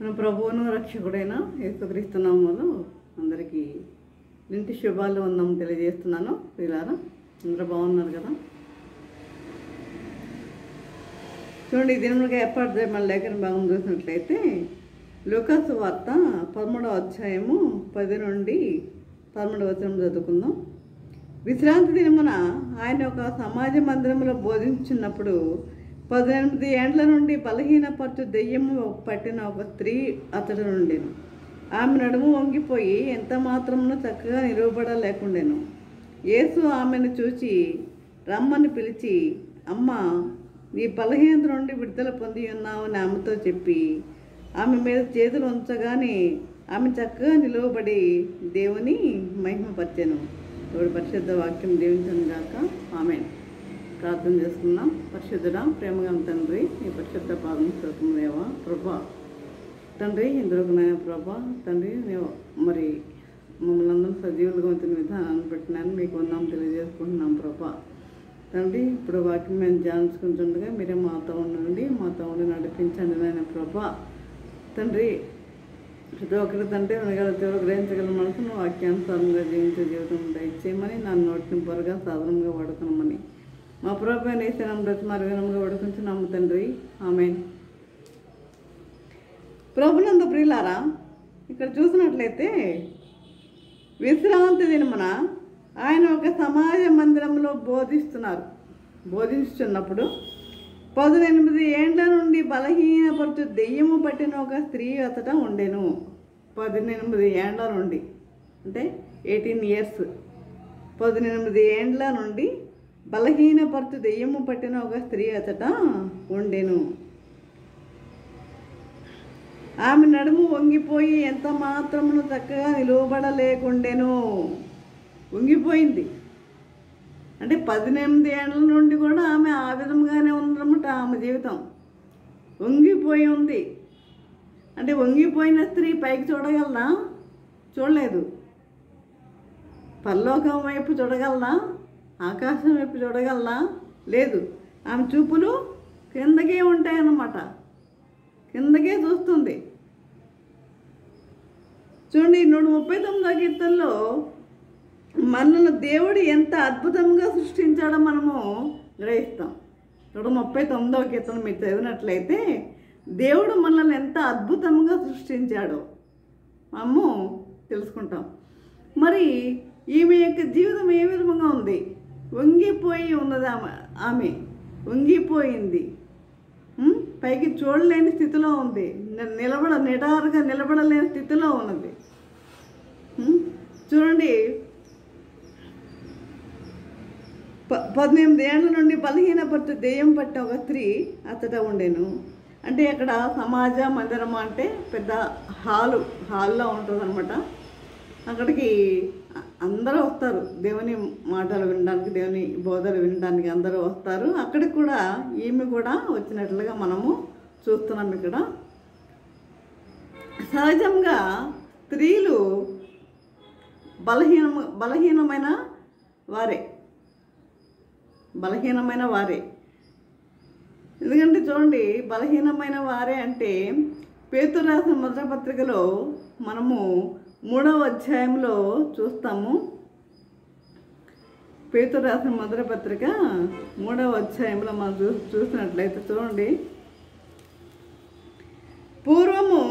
మన ప్రభువును రక్షకుడైన యేసుక్రీస్తు నామములో అందరికీ ఇంటి శుభాలు వందనం తెలియజేస్తున్నాను. వీళ్ళారా అందరూ బాగున్నారు కదా? చూడండి, ఈ దినములుగా ఏర్పాటు చేయమని లేఖన భాగం చూసినట్లయితే లూకాసు వార్త 13వ అధ్యాయము 10 నుండి 13వ వచనం చదువుకుందాం. విశ్రాంతి దినమున ఆయన ఒక సమాజ మందిరంలో బోధించున్నప్పుడు 18 ఏండ్ల నుండి బలహీనపరచు దెయ్యము పట్టిన ఒక స్త్రీ అతడు నుండెను. ఆమె నడుము వంగిపోయి ఎంత మాత్రమును చక్కగా నిలవబడలేకుండెను. యేసు ఆమెను చూచి రమ్మని పిలిచి, అమ్మా, నీ బలహీనత నుండి విడుదల పొంది ఉన్నావు అని ఆమెతో చెప్పి ఆమె మీద చేతులు ఉంచగానే ఆమె చక్కగా నిలువబడి దేవుని మహిమపరిచెను. దేవుడి పరిశుద్ధ వాక్యం దీవించను గాక. ఆమేన్. ప్రార్థన చేసుకుందాం. పరిశుద్ధుడా, ప్రేమగా తండ్రి, నీ పరిశుద్ధ పాదం స్తోత్రములేవా ప్రభా. తండ్రి, ఇందులోకి నాయ ప్రభా తండ్రి, నేను మరి మమ్మల్ని అందరూ సజీవులుగా ఉంచిన విధానాన్ని పెట్టినాను మీకు వందనం తెలియజేసుకుంటున్నాం ప్రభా. తండ్రి, ఇప్పుడు వాక్యం మేము ధ్యానించుకుంటుండగా మీరే మాతో ఉండండి, మాతో ఉండి నడిపించండి నాయన ప్రభా. తండ్రి, ప్రతి ఒక్కరి తండ్రి వినగల తీవ్ర గ్రహించగల మనసును వాక్యానుసారంగా జీవించే జీవితం దయచేయమని నా నోటిని పొరగా సాధారణంగా వాడుకున్నామని మా ప్రభు నేసనం ప్రతి మార్గంగా వాడుకుంటున్నాము తండ్రి. ఆమేన్. ప్రభునందు ప్రియులారా, ఇక్కడ చూసినట్లయితే విశ్రాంతి దినమున ఆయన ఒక సమాజ మందిరంలో బోధిస్తున్నప్పుడు 18 ఏండ్ల నుండి బలహీనపరచు దెయ్యము పట్టిన ఒక స్త్రీ అతట ఉండెను. 18 ఏండ్ల నుండి అంటే 18 ఇయర్స్. 18 ఏండ్ల నుండి బలహీనపరచు దెయ్యము పట్టిన ఒక స్త్రీ అతట ఉండెను. ఆమె నడుము వంగిపోయి ఎంత మాత్రమును చక్కగా నిలువబడలేకుండెను. వంగిపోయింది అంటే 18 ఏండ్ల నుండి కూడా ఆమె ఆ విధంగానే ఉందన్నమాట. ఆమె జీవితం వంగిపోయి ఉంది. అంటే వంగిపోయిన స్త్రీ పైకి చూడగలనా? చూడలేదు. పరలోకం వైపు చూడగలనా? ఆకాశం వైపు చూడగలనా? లేదు. ఆమె చూపులు కిందకే ఉంటాయన్నమాట. కిందకే చూస్తుంది. చూడండి, 139వ కీర్తనలో మనల్ని దేవుడు ఎంత అద్భుతంగా సృష్టించాడో మనము గ్రహిస్తాం. 139వ కీర్తన మీరు చదివినట్లయితే దేవుడు మనల్ని ఎంత అద్భుతంగా సృష్టించాడో మనము తెలుసుకుంటాం. మరి ఈమె యొక్క జీవితం ఏ విధంగా ఉంది? వంగిపోయి ఉన్నది. ఆమె వంగిపోయింది. పైకి చూడలేని స్థితిలో ఉంది. నిటారుగా నిలబడలేని స్థితిలో ఉన్నది. చూడండి, 18 ఏండ్ల నుండి బలహీనపరచు దెయ్యం పట్టిన ఒక స్త్రీ అతట ఉండేను. అంటే అక్కడ సమాజ మందిరం అంటే పెద్ద హాల్లో ఉంటుంది అనమాట. అక్కడికి అందరూ వస్తారు దేవుని మాటలు వినడానికి, దేవుని బోధలు వినడానికి అందరూ వస్తారు. అక్కడికి కూడా ఈమె కూడా వచ్చినట్లుగా మనము చూస్తున్నాం. ఇక్కడ సహజంగా స్త్రీలు బలహీనమైన వారే. ఎందుకంటే చూడండి, బలహీనమైన వారే అంటే పేతురు రాసిన మొదటి పత్రికలో మనము 3వ అధ్యాయంలో చూస్తాము. పేతురు రాసిన మొదటి పత్రిక 3వ అధ్యాయంలో మనం చూసినట్లయితే చూడండి, పూర్వము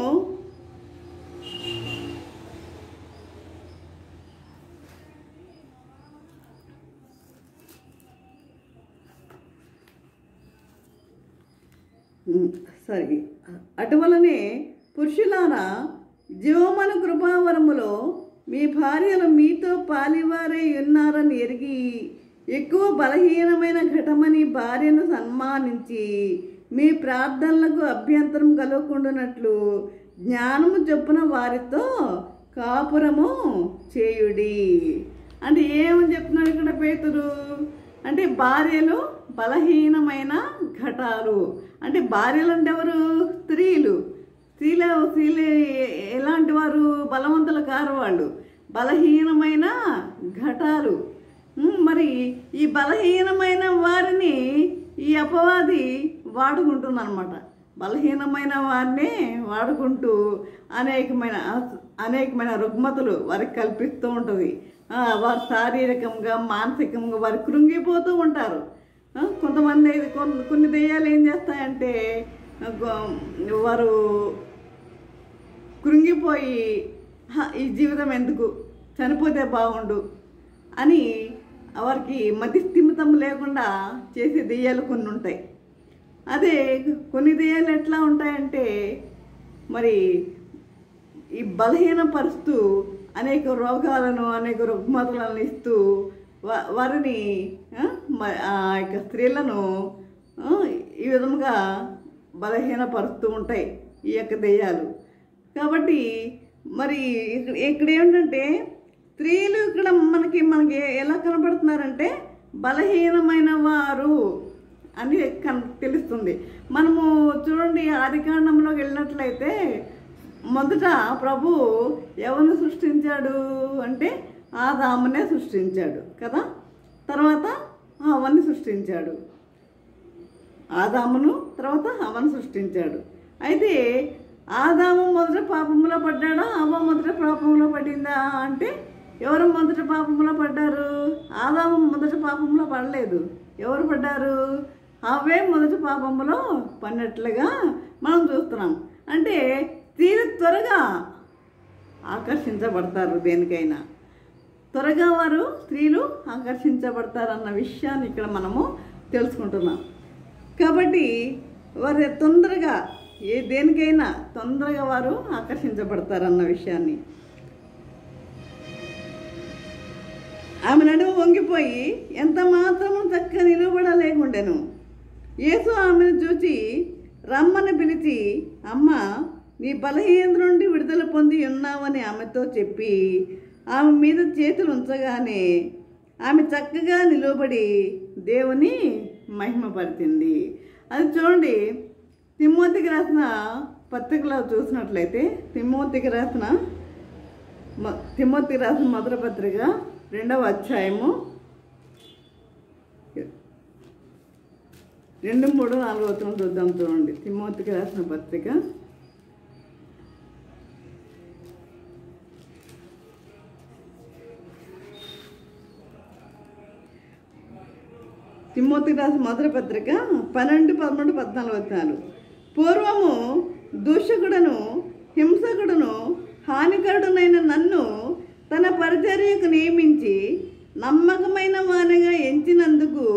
అటువలనే పురుషులారా, జీవమను కృపావరములో మీ భార్యలు మీతో పాలివారై ఉన్నారని ఎరిగి ఎక్కువ బలహీనమైన ఘటమని భార్యను సన్మానించి మీ ప్రార్థనలకు అభ్యంతరం కలగకుండానట్లు జ్ఞానము చొప్పున వారితో కాపురము చేయుడి. అంటే ఏమని చెప్తున్నాడు ఇక్కడ పేతురు? అంటే భార్యలు బలహీనమైన ఘటాలు. అంటే భార్యలు అంటే ఎవరు? స్త్రీలు ఎలాంటి వారు? బలవంతులు కారు వాళ్ళు. బలహీనమైన ఘటాలు. మరి ఈ బలహీనమైన వారిని ఈ అపవాది వాడుకుంటుందన్నమాట. బలహీనమైన వారినే వాడుకుంటూ అనేకమైన రుగ్మతలు వారికి కల్పిస్తూ ఉంటుంది. వారు శారీరకంగా మానసికంగా వారు కృంగిపోతూ ఉంటారు. కొంతమంది కొన్ని దెయ్యాలు ఏం చేస్తాయంటే వారు కృంగిపోయి ఈ జీవితం ఎందుకు, చనిపోతే బాగుండు అని వారికి మతిస్థిమితం లేకుండా చేసే దెయ్యాలు కొన్ని ఉంటాయి. అదే కొన్ని దెయ్యాలు ఎట్లా ఉంటాయంటే మరి ఈ బలహీనపరుస్తూ అనేక రోగాలను అనేక రుగ్మతలను ఇస్తూ వారిని ఆ యొక్క స్త్రీలను ఈ విధముగా బలహీనపరుస్తూ ఉంటాయి ఈ యొక్క దెయ్యాలు. కాబట్టి మరి ఇక్కడ ఏమిటంటే స్త్రీలు ఇక్కడ మనకి ఎలా కనబడుతున్నారంటే బలహీనమైన వారు అని తెలుస్తుంది. మనము చూడండి ఆదికాండంలోకి వెళ్ళినట్లయితే మొదట ప్రభు ఎవరిని సృష్టించాడు అంటే ఆదామునే సృష్టించాడు కదా. తర్వాత హవ్వని సృష్టించాడు. ఆదామును తర్వాత హవ్వను సృష్టించాడు. అయితే ఆదాము మొదట పాపంలో పడ్డాడా, హవ్వ మొదట పాపంలో పడిందా అంటే ఎవరు మొదట పాపంలో పడ్డారు? ఆదాము మొదట పాపంలో పడలేదు. ఎవరు పడ్డారు? హవ్వే మొదటి పాపంలో పడినట్లుగా మనం చూస్తున్నాం. అంటే స్త్రీలు త్వరగా ఆకర్షించబడతారు, దేనికైనా త్వరగా వారు స్త్రీలు ఆకర్షించబడతారన్న విషయాన్ని ఇక్కడ మనము తెలుసుకుంటున్నాం. కాబట్టి వారు తొందరగా దేనికైనా తొందరగా వారు ఆకర్షించబడతారన్న విషయాన్ని. ఆమె నడుము వంగిపోయి ఎంత మాత్రము చక్కగా నిలబడలేకుండెను. యేసు ఆమెను చూచి రమ్మని పిలిచి, అమ్మ, నీ బలహీనత నుండి విడుదల పొంది ఉన్నావని ఆమెతో చెప్పి ఆమె మీద చేతులు ఉంచగానే ఆమె చక్కగా నిలబడి దేవుని మహిమపరిచింది. అది చూడండి, తిమోతికి రాసిన పత్రికలో చూసినట్లయితే తిమోతికి రాసిన మొదటి పత్రిక 2వ అధ్యాయము 2, 3, 4 వచనం చూద్దాం. చూడండి, తిమోతికి రాసిన పత్రిక మొదటి పత్రిక 12, 13, 14 వచనాలు. పూర్వము దూషకుడను హింసకుడును హానికరుడునైన నన్ను తన పరిచర్యకు నియమించి నమ్మకమైన వానిగా ఎంచినందుకు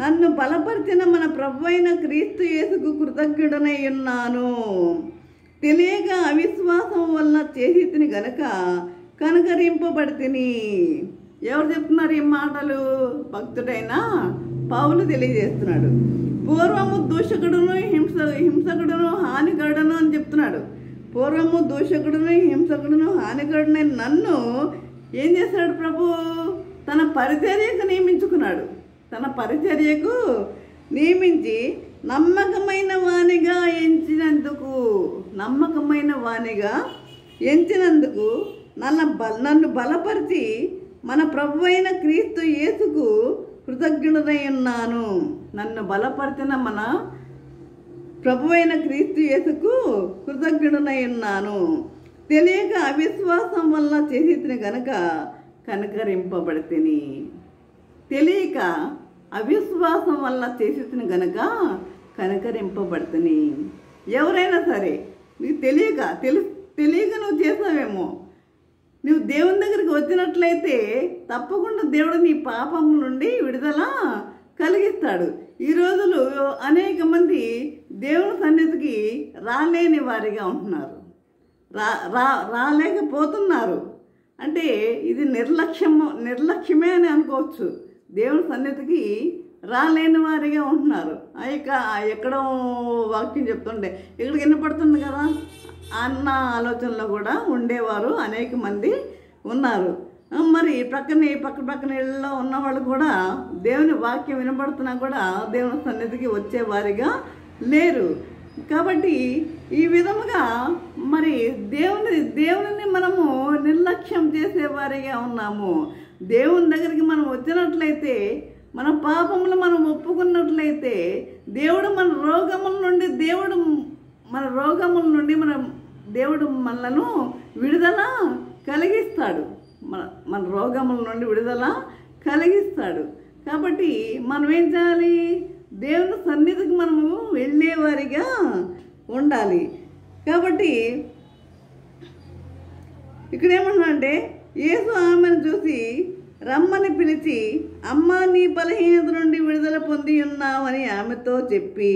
నన్ను బలపరిచిన మన ప్రభువైన క్రీస్తు యేసుకు కృతజ్ఞుడనై ఉన్నాను. తెలియక అవిశ్వాసం వల్ల చేసితిని గనక కనుకరింపబడితిని. ఎవరు చెప్తున్నారు ఈ మాటలు? భక్తుడైన పౌలు తెలియజేస్తున్నాడు. పూర్వము దూషకుడును హింసకుడును హానికరుడును అని చెప్తున్నాడు. పూర్వము దూషకుడును హింసకుడును హానికరుడునైన నన్ను ఏం చేశాడు ప్రభు? తన పరిచర్యకు నియమించుకున్నాడు. తన పరిచర్యకు నియమించి నమ్మకమైన వానిగా ఎంచినందుకు నన్ను బలపరిచి మన ప్రభువైన క్రీస్తు యేసుకు కృతజ్ఞుడనై ఉన్నాను. నన్ను బలపరిచిన మన ప్రభువైన క్రీస్తు యేసుకు కృతజ్ఞుడనై ఉన్నాను. తెలియక అవిశ్వాసం వల్ల చేసితిని గనక కనుకరింపబడితిని. తెలియక అవిశ్వాసం వల్ల చేసితిని గనక కనుకరింపబడితిని. ఎవరైనా సరే నీకు తెలియక నువ్వు చేసావేమో, నువ్వు దేవుని దగ్గరికి వచ్చినట్లయితే తప్పకుండా దేవుడు నీ పాపం నుండి విడుదల కలిగిస్తాడు. ఈ రోజులు అనేక మంది దేవుని సన్నిధికి రాలేని వారిగా ఉంటున్నారు, రాలేకపోతున్నారు. అంటే ఇది నిర్లక్ష్యమే అని అనుకోవచ్చు. దేవుని సన్నిధికి రాలేని వారిగా ఉంటున్నారు. ఎక్కడో వాక్యం చెప్తుండే ఇక్కడికి వినపడుతుంది కదా అన్న ఆలోచనలో కూడా ఉండేవారు అనేక మంది ఉన్నారు. మరి పక్కన ఇళ్ళలో ఉన్నవాళ్ళు కూడా దేవుని వాక్యం వినపడుతున్నా కూడా దేవుని సన్నిధికి వచ్చేవారిగా లేరు. కాబట్టి ఈ విధముగా మరి దేవుని మనము నిర్లక్ష్యం చేసేవారిగా ఉన్నాము. దేవుని దగ్గరికి మనం వచ్చినట్లయితే, మన పాపములు మనం ఒప్పుకున్నట్లయితే దేవుడు మన రోగముల నుండి దేవుడు మన రోగముల నుండి దేవుడు మనలను విడుదల కలిగిస్తాడు. మన రోగముల నుండి విడుదల కలిగిస్తాడు. కాబట్టి మనం ఏం చేయాలి? దేవుని సన్నిధికి మనము వెళ్ళేవారిగా ఉండాలి. కాబట్టి ఇక్కడ ఏమన్నా యేసు ఆమెను చూసి రమ్మని పిలిచి, అమ్మ, నీ బలహీనత నుండి విడుదల పొంది ఉన్నావని ఆమెతో చెప్పి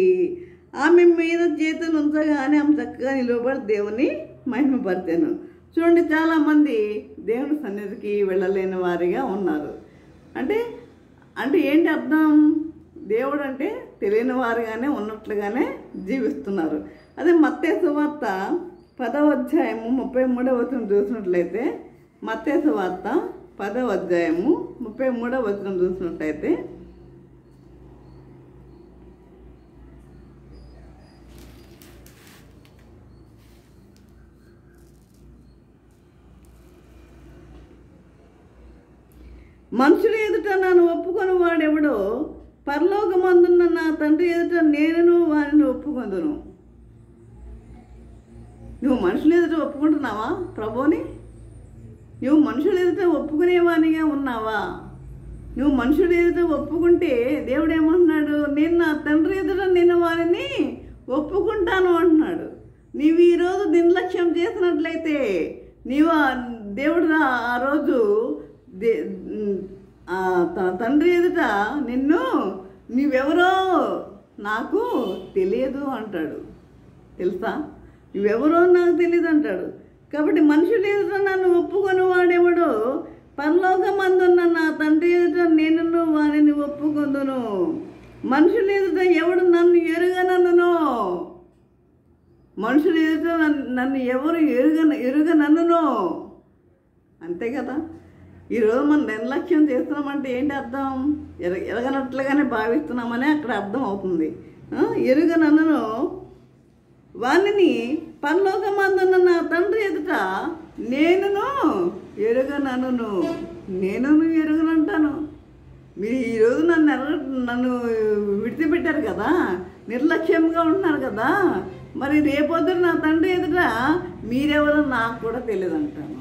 ఆమె మీద చేతులు ఉంచగానే ఆమె చక్కగా నిలబడి దేవుని మహిమపరిచాను. చూడండి, చాలామంది దేవుని సన్నిధికి వెళ్ళలేని వారిగా ఉన్నారు. అంటే ఏంటి అర్థం? దేవుడు అంటే తెలియని వారుగానే ఉన్నట్లుగానే జీవిస్తున్నారు. అదే మత్తయి సువార్త 10వ అధ్యాయము 33వ వచనం చూసినట్లయితే, మత్తయి సువార్త 10వ అధ్యాయము 33వ వచనం చూసినట్లయితే, మనుషుల ఎదుట నన్ను ఒప్పుకొని వాడెవడో పరలోకమందున్న నా తండ్రి ఎదుట నేను వారిని ఒప్పుకొందును. నువ్వు మనుషుల ఎదుట ఒప్పుకుంటున్నావా ప్రభువుని? నువ్వు మనుషుల ఎదుట ఒప్పుకునేవానిగా ఉన్నావా? నువ్వు మనుషుల ఎదుట ఒప్పుకుంటే దేవుడు ఏమంటున్నాడు? నేను నా తండ్రి ఎదుట నేను వారిని ఒప్పుకుంటాను అంటున్నాడు. నీవు ఈరోజు నిర్లక్ష్యం చేసినట్లయితే దేవుడు ఆ రోజు తండ్రి ఎదుట నువ్వెవరో నాకు తెలియదు అంటాడు. తెలుసా? నువ్వెవరో నాకు తెలియదు అంటాడు. కాబట్టి మనుషులు ఎదుట నన్ను ఒప్పుకొని వాడేవాడో పరలోకమందున్న నా తండ్రి ఎదుట నేను వారిని ఒప్పుకొందును. మనుషుల ఎదుట ఎవడు నన్ను ఎరుగనన్నునో, మనుషుల ఎదుట నన్ను ఎవరు ఎరుగనన్నునో. అంతే కదా. ఈరోజు మనం నిర్లక్ష్యం చేస్తున్నామంటే ఏంటి అర్థం? ఎరగనట్లుగానే భావిస్తున్నామని అక్కడ అర్థం అవుతుంది. ఎరుగనన్నును వాణిని పరలోకమందున్న నా తండ్రి ఎదుట నేనును ఎరుగనన్నును, నేనును ఎరుగనంటాను. మీరు ఈరోజు నన్ను విడిచిపెట్టారు కదా, నిర్లక్ష్యంగా ఉంటున్నారు కదా, మరి రేపొద్దున నా తండ్రి ఎదుట మీరెవరో నాకు కూడా తెలియదు అంటాను.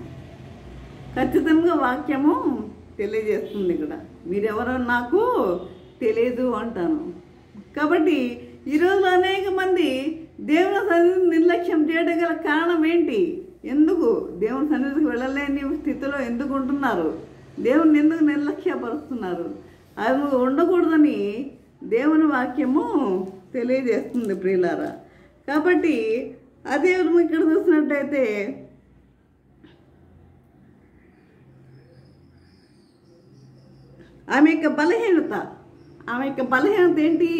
ఖచ్చితంగా వాక్యము తెలియజేస్తుంది ఇక్కడ, మీరెవరో నాకు తెలియదు అంటాను. కాబట్టి ఈరోజు అనేక మంది దేవుని సన్నిధిని నిర్లక్ష్యం చేయడం గల కారణం ఏంటి? ఎందుకు దేవుని సన్నిధికి వెళ్ళలేని స్థితిలో ఎందుకు ఉంటున్నారు? దేవుని ఎందుకు నిర్లక్ష్యపరుస్తున్నారు? అది ఉండకూడదని దేవుని వాక్యము తెలియజేస్తుంది ప్రియులారా. కాబట్టి అదే ఇక్కడ చూసినట్టయితే ఆమె యొక్క బలహీనత ఏంటి?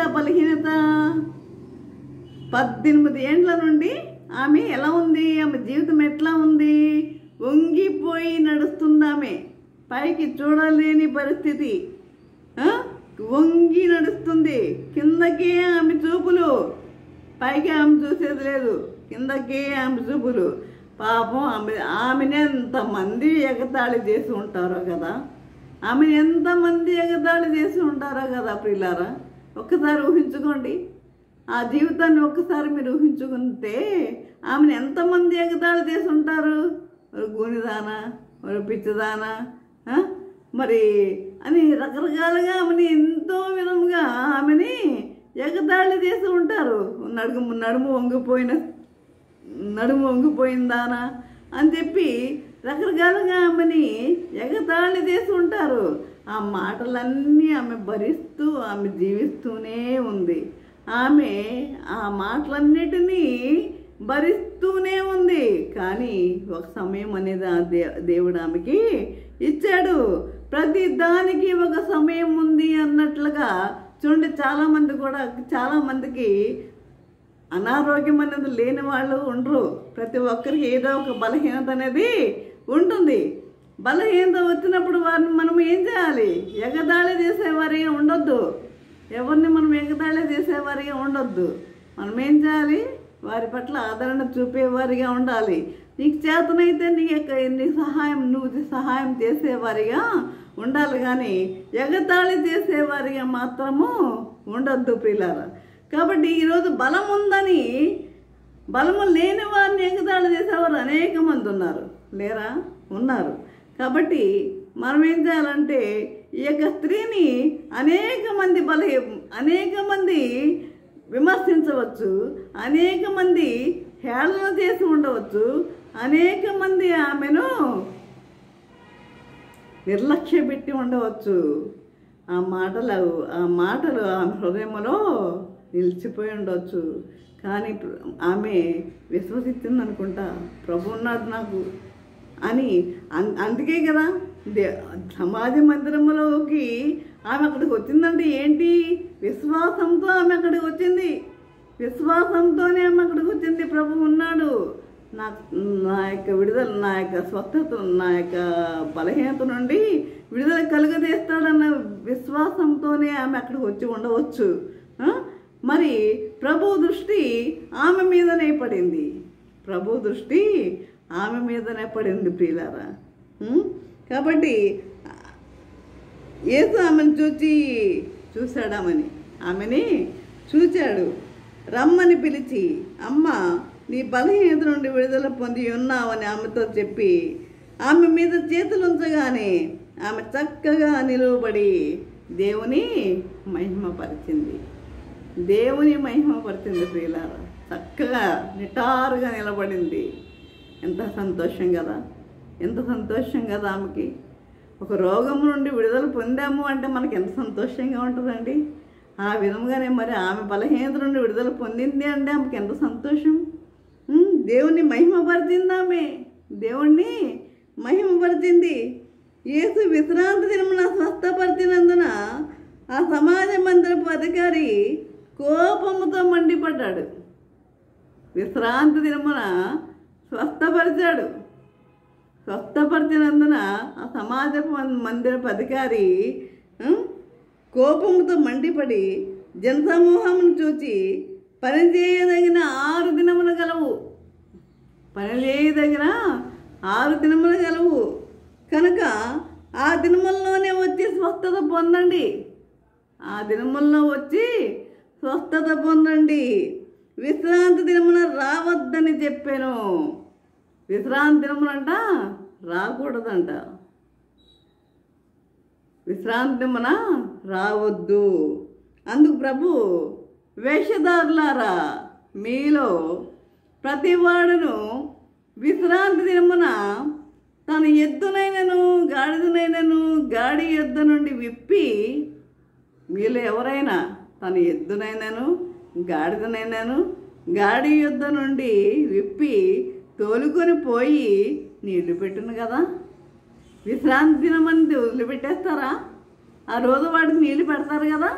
ఆ బలహీనత? 18 ఏండ్ల నుండి ఆమె ఎలా ఉంది? ఆమె జీవితం ఎట్లా ఉంది? వంగిపోయి నడుస్తుంది. ఆమె పైకి చూడలేని పరిస్థితి, వంగి నడుస్తుంది. కిందకే ఆమె చూపులు, పైకి ఆమె చూసేది లేదు, కిందకే ఆమె చూపులు. పాపం ఆమెను ఎంతమంది ఎగతాళి చేసి ఉంటారో కదా, ఆమెను ఎంతమంది ఎగతాళి చేసి ఉంటారో కదా ప్రియులారా. ఒక్కసారి ఊహించుకోండి, ఆ జీవితాన్ని ఒక్కసారి మీరు ఊహించుకుంటే ఆమెను ఎంతమంది ఎగతాళి చేసి ఉంటారు? ఒక గూనిదానా, ఒక పిచ్చిదానా, మరి అని రకరకాలుగా ఆమెని ఎంతో విధముగా ఆమెని ఎగతాళి చేసి ఉంటారు. నడుము వంగిపోయిందానా అని చెప్పి రకరకాలుగా ఆమెని ఎగతాళి చేసి ఉంటారు. ఆ మాటలన్నీ ఆమె భరిస్తూ ఆమె జీవిస్తూనే ఉంది. ఆమె ఆ మాటలన్నిటినీ భరిస్తూనే ఉంది. కానీ ఒక సమయం అనేది దేవుడు ఆమెకి ఇచ్చాడు. ప్రతి దానికి ఒక సమయం ఉంది అన్నట్లుగా. చూడండి, చాలామందికి అనారోగ్యం అనేది లేని వాళ్ళు ఉండరు. ప్రతి ఒక్కరికి ఏదో ఒక బలహీనత అనేది ఉంటుంది. బలహీనత వచ్చినప్పుడు వారిని మనం ఏం చేయాలి? ఎగతాళి చేసేవారిగా ఉండొద్దు. ఎవరిని మనం ఎగతాళి చేసేవారిగా ఉండొద్దు. మనం ఏం చేయాలి? వారి పట్ల ఆదరణ చూపేవారిగా ఉండాలి. నీకు చేతనైతే నువ్వు సహాయం చేసేవారిగా ఉండాలి, కానీ ఎగతాళి చేసేవారిగా మాత్రము ఉండొద్దు ప్రియులారా. కాబట్టి ఈరోజు బలం ఉందని బలము లేని వారిని ఎగతాళి చేసేవారు అనేక మంది ఉన్నారు, లేరా? ఉన్నారు. కాబట్టి మనం ఏం చేయాలంటే ఈ యొక్క స్త్రీని అనేక మంది విమర్శించవచ్చు, అనేక మంది హేళన చేసి ఉండవచ్చు, అనేక మంది ఆమెను నిర్లక్ష్య పెట్టి ఉండవచ్చు. ఆ మాటలు ఆమె హృదయంలో నిలిచిపోయి ఉండవచ్చు. కానీ ఆమె విశ్వసించింది అనుకుంటా, ప్రభు ఉన్నాడు నాకు అని. అందుకే కదా సమాజ మందిరంలోకి ఆమె అక్కడికి వచ్చిందంటే ఏంటి? విశ్వాసంతో ఆమె అక్కడికి వచ్చింది. విశ్వాసంతోనే ఆమె అక్కడికి వచ్చింది. ప్రభు ఉన్నాడు, నా యొక్క విడుదల, నా యొక్క స్వస్థత, నా యొక్క బలహీనత నుండి విడుదల కలుగజేస్తాడన్న విశ్వాసంతోనే ఆమె అక్కడికి వచ్చి ఉండవచ్చు. మరి ప్రభు దృష్టి ఆమె మీదనే పడింది. ప్రభు దృష్టి ఆమె మీదనే పడింది ప్రియులారా. కాబట్టి యేసు ఆమెను చూశాడు. ఆమెని చూశాడు. రమ్మని పిలిచి, అమ్మ నీ బలహీనత నుండి విడుదల పొంది ఉన్నావని ఆమెతో చెప్పి ఆమె మీద చేతులు ఉంచగానే ఆమె చక్కగా నిలువబడి దేవుని మహిమపరిచింది. ప్రియులారా. చక్కగా నిటారుగా నిలబడింది. ఎంత సంతోషం కదా ఆమెకి. ఒక రోగం నుండి విడుదల పొందాము అంటే మనకి ఎంత సంతోషంగా ఉంటుందండి. ఆ విధంగానే మరి ఆమె బలహీనత నుండి విడుదల పొందింది అంటే ఆమెకి ఎంత సంతోషం. దేవుణ్ణి మహిమపరిచింది. యేసు విశ్రాంతి దినమున స్వస్థపరిచినందున ఆ సమాజ మందిరపు అధికారి కోపముతో మండిపడ్డాడు. విశ్రాంతి దినమున స్వస్థపరిచినందున ఆ సమాజపు మందిరపు అధికారి కోపముతో మండిపడి జనసమూహమును చూచి పనిచేయదగిన 6 దినములు గలవు కనుక ఆ దినముల్లోనే వచ్చి స్వస్థత పొందండి. విశ్రాంతి దినమున రావద్దని చెప్పాను. విశ్రాంతి దినమునంట రాకూడదంట. విశ్రాంతి దినమున రావద్దు. అందుకు ప్రభు, వేషధారులారా, మీలో ప్రతివాడును విశ్రాంతి దినమున తన ఎద్దునైనను గాడి ఎద్దు నుండి విప్పి, మీలో ఎవరైనా తన ఎద్దునైనను గాడి ఎద్దు నుండి విప్పి తోలుకొని పోయి నీళ్లు పెట్టును కదా. విశ్రాంతి దినమంది వదిలిపెట్టేస్తారా? ఆ రోజు వాడికి నీళ్ళు పెడతారు కదా.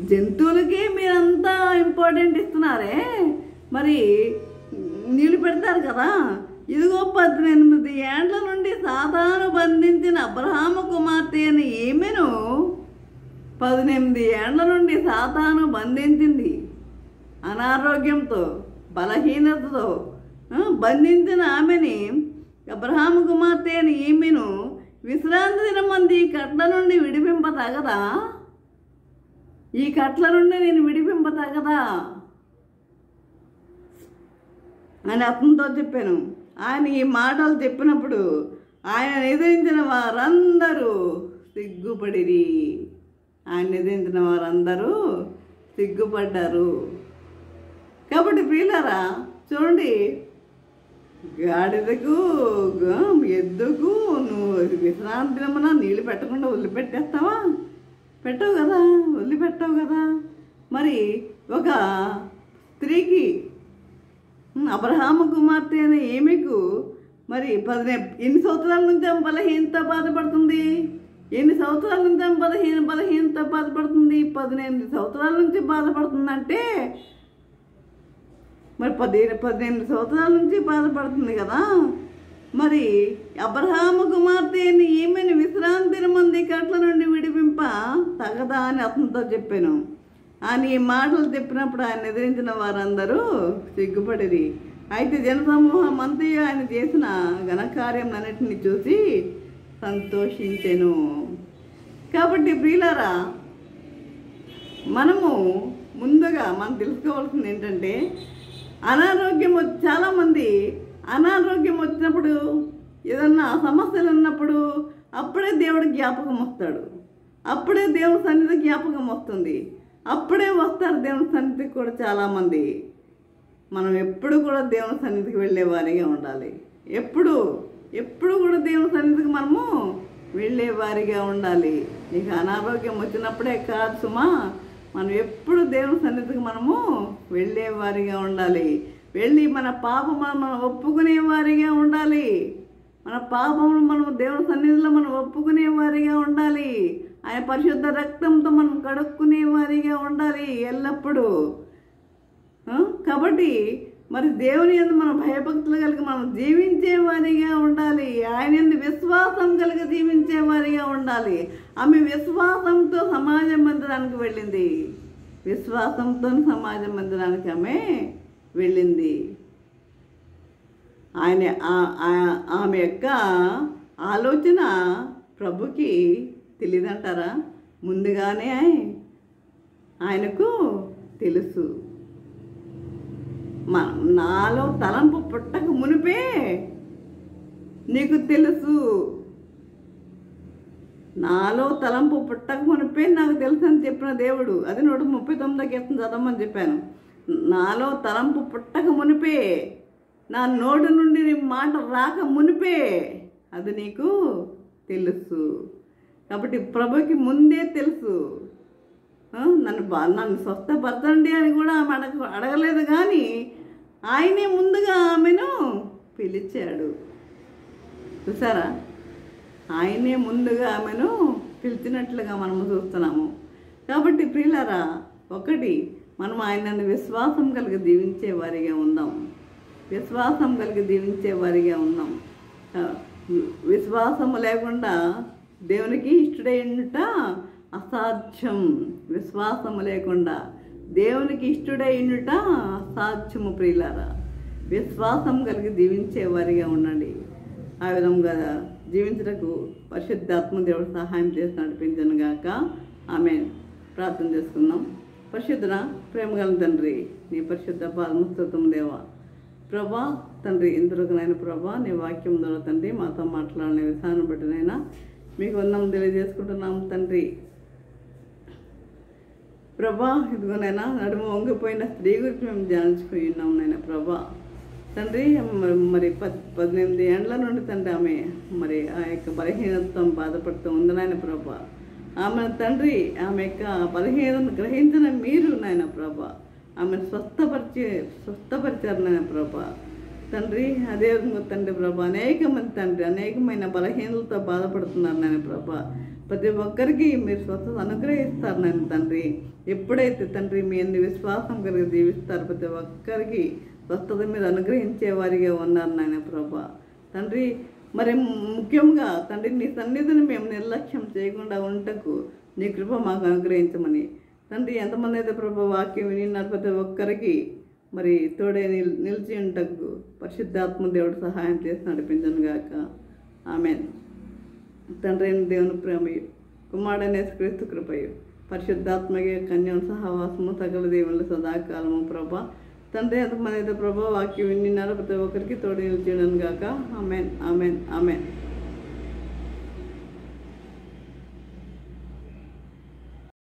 జంతువులకి మీరంతా ఇంపార్టెంట్ ఇస్తున్నారే, మరి నీళ్ళు పెడతారు కదా. ఇదిగో 18 ఏండ్ల నుండి సాతాను బంధించిన అబ్రహాము కుమార్తె అని ఈమెను 18 ఏండ్ల నుండి సాతాను బంధించింది. అనారోగ్యంతో, బలహీనతతో బంధించిన ఆమెని, అబ్రహాము కుమార్తె అని ఈమెను విశ్రాంతి దినమంది కట్ల నుండి విడిపింపతగదా? ఈ కట్ల నుండి నేను విడిపింపతగదా అని అతనితో చెప్పాను. ఆయన ఈ మాటలు చెప్పినప్పుడు ఆయన ఎదిరించిన వారందరూ సిగ్గుపడ్డారు. కాబట్టి ప్రియులారా, చూడండి, గాడిదకు ఎద్దుకు నువ్వు విశ్రాంతి దినమున నీళ్ళు పెట్టకుండా వదిలిపెట్టేస్తావా? వదిలిపెట్టావు కదా. మరి ఒక స్త్రీకి, అబ్రహాము కుమార్తె అనే ఈమెకు మరి ఎన్ని సంవత్సరాల నుంచి ఆమె బలహీనత బాధపడుతుంది? 18 సంవత్సరాల నుంచి బాధపడుతుందంటే మరి 18 సంవత్సరాల నుంచి బాధపడుతుంది కదా. మరి అబ్రహాము కుమార్తె అని ఈమెను విశ్రాంతి దినమంది కట్ల నుండి విడిపింప తగదా అని అతనితో చెప్పాను. ఆయన ఈ మాటలు చెప్పినప్పుడు ఆయన ఎదిరించిన వారందరూ సిగ్గుపడిరి. అయితే జనసమూహం అంతయు ఆయన చేసిన ఘనకార్యములన్నిటిని చూసి సంతోషించెను. కాబట్టి ప్రియులారా, మనము ముందుగా మనం తెలుసుకోవాల్సింది ఏంటంటే చాలామంది అనారోగ్యం వచ్చినప్పుడు, ఏదన్నా సమస్యలు ఉన్నప్పుడు అప్పుడే దేవుడు జ్ఞాపకం వస్తాడు, అప్పుడే దేవుని సన్నిధి జ్ఞాపకం వస్తుంది, అప్పుడే వస్తారు దేవుని సన్నిధికి కూడా చాలామంది. మనం ఎప్పుడు కూడా దేవుని సన్నిధికి వెళ్ళేవారిగా ఉండాలి. ఎప్పుడు కూడా దేవుని సన్నిధికి మనము వెళ్ళేవారిగా ఉండాలి. నీకు అనారోగ్యం వచ్చినప్పుడే కాదు సుమా, మనం ఎప్పుడు దేవుని సన్నిధికి మనము వెళ్ళేవారిగా ఉండాలి. వెళ్ళి మన పాపములను మనం ఒప్పుకునేవారిగా ఉండాలి. మన పాపమును మనం దేవుని సన్నిధిలో మనం ఒప్పుకునేవారిగా ఉండాలి. ఆయన పరిశుద్ధ రక్తంతో మనం కడుక్కునేవారిగా ఉండాలి ఎల్లప్పుడూ. కాబట్టి మరి దేవుని యందు మనం భయభక్తులు కలిగి మనం జీవించేవారిగా ఉండాలి. ఆయన యందు విశ్వాసం కలిగి జీవించేవారిగా ఉండాలి. ఆమె విశ్వాసంతో సమాజ మందిరానికి వెళ్ళింది. విశ్వాసంతో సమాజ మందిరానికి ఆమె వెళ్ళింది. ఆమె యొక్క ఆలోచన ప్రభుకి తెలియదంటారా? ముందుగానే ఆయనకు తెలుసు. నాలో తలంపు పుట్టక మునిపే నీకు తెలుసు. నాలో తలంపు పుట్టక మునిపే నాకు తెలుసు అని చెప్పిన దేవుడు. అది 139 కీర్తన చదవమని చెప్పాను. నాలో తలంపు పుట్టక మునిపే, నా నోటి నుండి నీ మాట రాక మునిపే అది నీకు తెలుసు. కాబట్టి ప్రభుకి ముందే తెలుసు. నన్ను స్వస్థపరచండి అని కూడా ఆమె అడగలేదు, కానీ ఆయనే ముందుగా ఆమెను పిలిచాడు. చూసారా? ఆయనే ముందుగా ఆమెను పిలిచినట్లుగా మనము చూస్తున్నాము. కాబట్టి ప్రియులారా, ఒకటి మనం ఆయనను విశ్వాసం కలిగి జీవించే వారిగా ఉందాం. విశ్వాసం కలిగి జీవించే వారిగా ఉన్నాం. విశ్వాసము లేకుండా దేవునికి ఇష్టడైనట అసాధ్యం. విశ్వాసము లేకుండా దేవునికి ఇష్టడైనట అసాధ్యము. ప్రియులారా, విశ్వాసం కలిగి జీవించే వారిగా ఉండండి. ఆ విధంగా జీవించటకు పరిశుద్ధాత్మ దేవుడు సహాయం చేసి నడిపించను గాక. ఆమేన్. ప్రార్థన చేసుకుందాం. పరిశుద్ధ ప్రేమగల తండ్రి, నీ పరిశుద్ధ పాదముస్తోత్రం దేవా. ప్రభా తండ్రి, ఇంతవరకునైనా ప్రభా నీ వాక్యం ద్వారా తండ్రి మాతో మాట్లాడిన విధానం బట్టినైనా మీకు వందనం తెలియజేసుకుంటున్నాము తండ్రి. ప్రభా ఇదిగోనైనా నడుము వంగిపోయిన స్త్రీ గురించి మేము ధ్యానించుకుని ఉన్నాము నైనా ప్రభా తండ్రి. మరి 18 ఏండ్ల నుండి తండ్రి ఆమె మరి ఆ యొక్క బలహీనతతో బాధపడుతూ ఉంది నాయన ప్రభా. ఆమె తండ్రి ఆమె యొక్క బలహీనతను గ్రహించిన మీరు నాయన ప్రభా ఆమెను స్వస్థపరిచారు నాయన ప్రభా తండ్రి. అదేవిధంగా తండ్రి ప్రభా అనేకమైన బలహీనతలతో బాధపడుతున్నారు నాయన ప్రభా. ప్రతి ఒక్కరికి మీరు స్వస్థత అనుగ్రహిస్తారు నాయన తండ్రి. ఎప్పుడైతే తండ్రి మీ అన్ని విశ్వాసం కలిగి జీవిస్తారు, ప్రతి ఒక్కరికి స్వస్థత మీరు అనుగ్రహించే వారిగా ఉన్నారు నాయన ప్రభా తండ్రి. మరి ముఖ్యంగా తండ్రి నీ సన్నిధిని మేము నిర్లక్ష్యం చేయకుండా ఉండటకు నీ కృప మాకు అనుగ్రహించమని తండ్రి. ఎంతమంది అయితే ప్రభా వాక్యం వినిన్నారు ప్రతి ఒక్కరికి మరి తోడే నిలిచి ఉండటకు పరిశుద్ధాత్మ దేవుడు సహాయం చేసి నడిపించను గాక. ఆమేన్. తండ్రి అయిన దేవుని ప్రేమయు, కుమారుడైన యేసుక్రీస్తు కృపయు, పరిశుద్ధాత్మగే కన్యను సహవాసము సకల దేవుళ్ళు సదాకాలము ప్రభా తండ్రి. ఎంతమంది అయితే ప్రభా వాక్యం విన్నారు ప్రతి ఒక్కరికి తోడు నిలిచి ఉండను గాక. ఆమేన్. ఆమేన్. ఆమేన్.